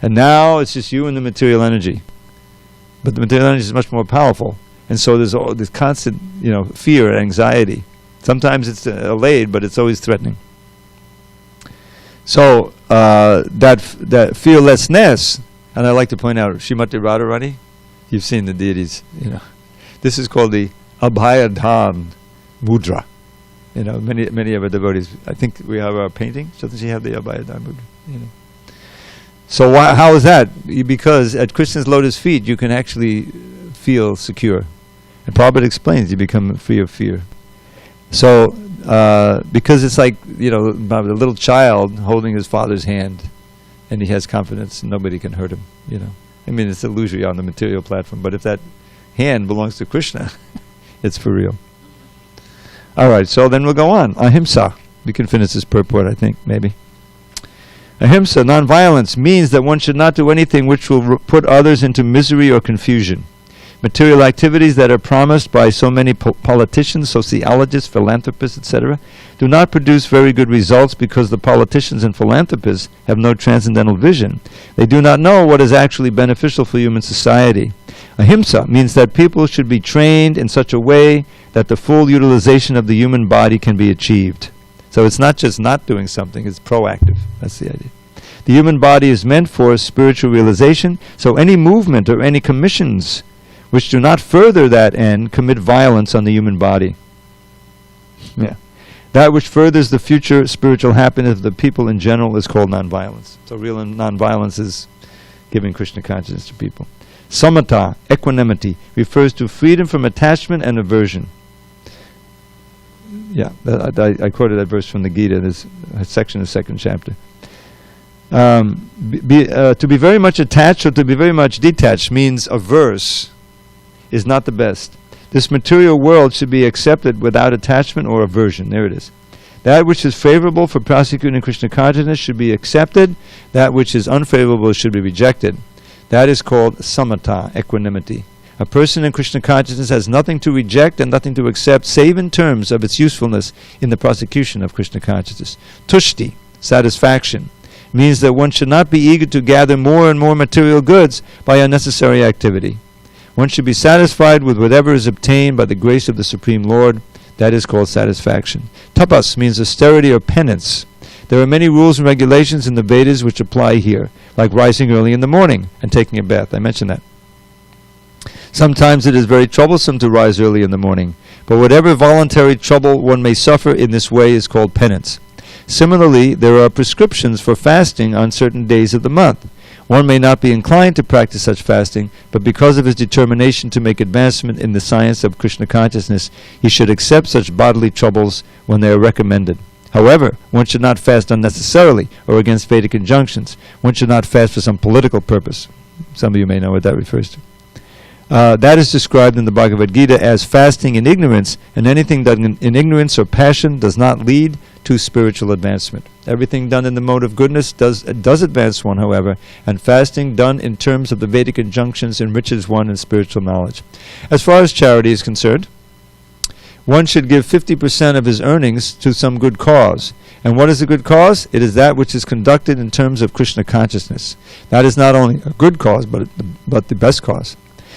And now it's just you and the material energy. But the material energy is much more powerful. And so there's all this constant, fear and anxiety. Sometimes it's allayed, but it's always threatening. So that fearlessness, and I like to point out, Srimati Radharani, you've seen the deities, This is called the Abhayadhan Mudra. Many of our devotees, I think we have our painting. Doesn't she have the Abhayadhan Mudra? So how is that? Because at Krishna's lotus feet, you can actually feel secure. And Prabhupada explains, you become free of fear. So, because it's like, a little child holding his father's hand, and he has confidence, nobody can hurt him, it's illusory on the material platform, but if that hand belongs to Krishna, it's for real. Alright, so then we'll go on. Ahimsa. We can finish this purport, I think, maybe. Ahimsa, non-violence, means that one should not do anything which will put others into misery or confusion. Material activities that are promised by so many politicians, sociologists, philanthropists, etc., do not produce very good results because the politicians and philanthropists have no transcendental vision. They do not know what is actually beneficial for human society. Ahimsa means that people should be trained in such a way that the full utilization of the human body can be achieved. So it's not just not doing something, it's proactive. That's the idea. The human body is meant for spiritual realization, so any movement or any commissions which do not further that end commit violence on the human body. Yeah. That which furthers the future spiritual happiness of the people in general is called non-violence. So real non-violence is giving Krishna consciousness to people. Samatha, equanimity, refers to freedom from attachment and aversion. Yeah, I quoted that verse from the Gita, this section of the second chapter. To be very much attached or to be very much detached means averse is not the best. This material world should be accepted without attachment or aversion. There it is. That which is favorable for prosecuting Krishna consciousness should be accepted. That which is unfavorable should be rejected. That is called samatha, equanimity. A person in Krishna consciousness has nothing to reject and nothing to accept save in terms of its usefulness in the prosecution of Krishna consciousness. Tushti, satisfaction, means that one should not be eager to gather more and more material goods by unnecessary activity. One should be satisfied with whatever is obtained by the grace of the Supreme Lord. That is called satisfaction. Tapas means austerity or penance. There are many rules and regulations in the Vedas which apply here, like rising early in the morning and taking a bath. I mentioned that. Sometimes it is very troublesome to rise early in the morning, but whatever voluntary trouble one may suffer in this way is called penance. Similarly, there are prescriptions for fasting on certain days of the month. One may not be inclined to practice such fasting, but because of his determination to make advancement in the science of Krishna consciousness, he should accept such bodily troubles when they are recommended. However, one should not fast unnecessarily or against Vedic injunctions. One should not fast for some political purpose. Some of you may know what that refers to. That is described in the Bhagavad Gita as fasting in ignorance, and anything done in ignorance or passion does not lead to spiritual advancement. Everything done in the mode of goodness does advance one, however, and fasting done in terms of the Vedic injunctions enriches one in spiritual knowledge. As far as charity is concerned, one should give 50% of his earnings to some good cause. And what is a good cause? It is that which is conducted in terms of Krishna consciousness. That is not only a good cause, but the best cause.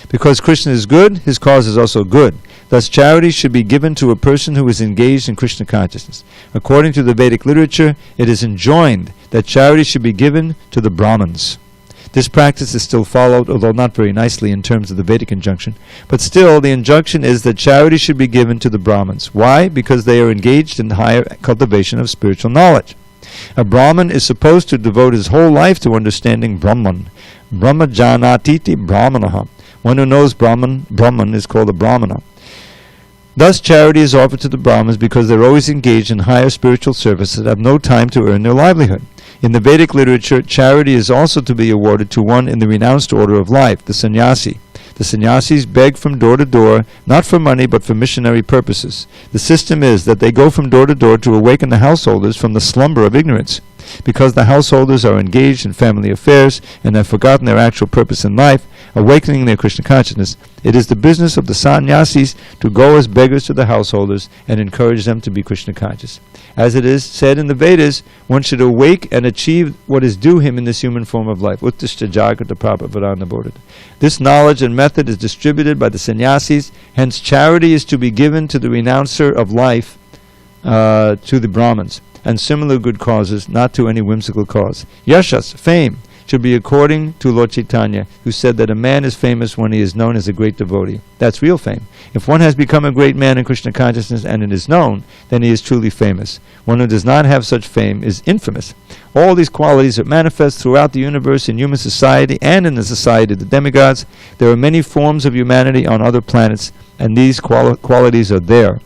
Because Krishna is good, his cause is also good. Thus, charity should be given to a person who is engaged in Krishna consciousness. According to the Vedic literature, it is enjoined that charity should be given to the Brahmins. This practice is still followed, although not very nicely in terms of the Vedic injunction. But still, the injunction is that charity should be given to the Brahmins. Why? Because they are engaged in the higher cultivation of spiritual knowledge. A Brahmin is supposed to devote his whole life to understanding Brahman. Brahma janatiti brahmanaha. One who knows Brahman is called a Brahmana. Thus, charity is offered to the Brahmins because they are always engaged in higher spiritual service and have no time to earn their livelihood. In the Vedic literature, charity is also to be awarded to one in the renounced order of life, the sannyasi. The sannyasis beg from door to door, not for money but for missionary purposes. The system is that they go from door to door to awaken the householders from the slumber of ignorance. Because the householders are engaged in family affairs and have forgotten their actual purpose in life, awakening their Krishna consciousness, it is the business of the sannyasis to go as beggars to the householders and encourage them to be Krishna conscious. As it is said in the Vedas, one should awake and achieve what is due him in this human form of life. Uttishta jagrata prapavarana bodhita. This knowledge and method is distributed by the sannyasis, hence charity is to be given to the renouncer of life, to the Brahmins, and similar good causes, not to any whimsical cause. Yashas, fame, should be according to Lord Chaitanya, who said that a man is famous when he is known as a great devotee. That's real fame. If one has become a great man in Krishna consciousness and it is known, then he is truly famous. One who does not have such fame is infamous. All these qualities are manifest throughout the universe in human society and in the society of the demigods. There are many forms of humanity on other planets, and these qualities are there.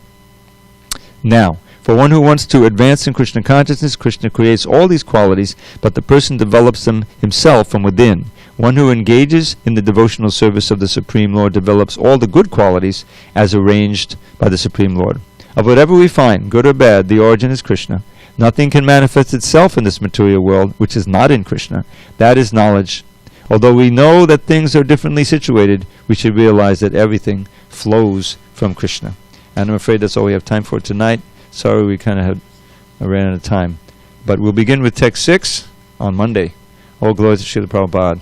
Now, for one who wants to advance in Krishna consciousness, Krishna creates all these qualities, but the person develops them himself from within. One who engages in the devotional service of the Supreme Lord develops all the good qualities as arranged by the Supreme Lord. Of whatever we find, good or bad, the origin is Krishna. Nothing can manifest itself in this material world which is not in Krishna. That is knowledge. Although we know that things are differently situated, we should realize that everything flows from Krishna. And I'm afraid that's all we have time for tonight. Sorry we kind of ran out of time. But we'll begin with text 6 on Monday. All glory to Srila Prabhupada.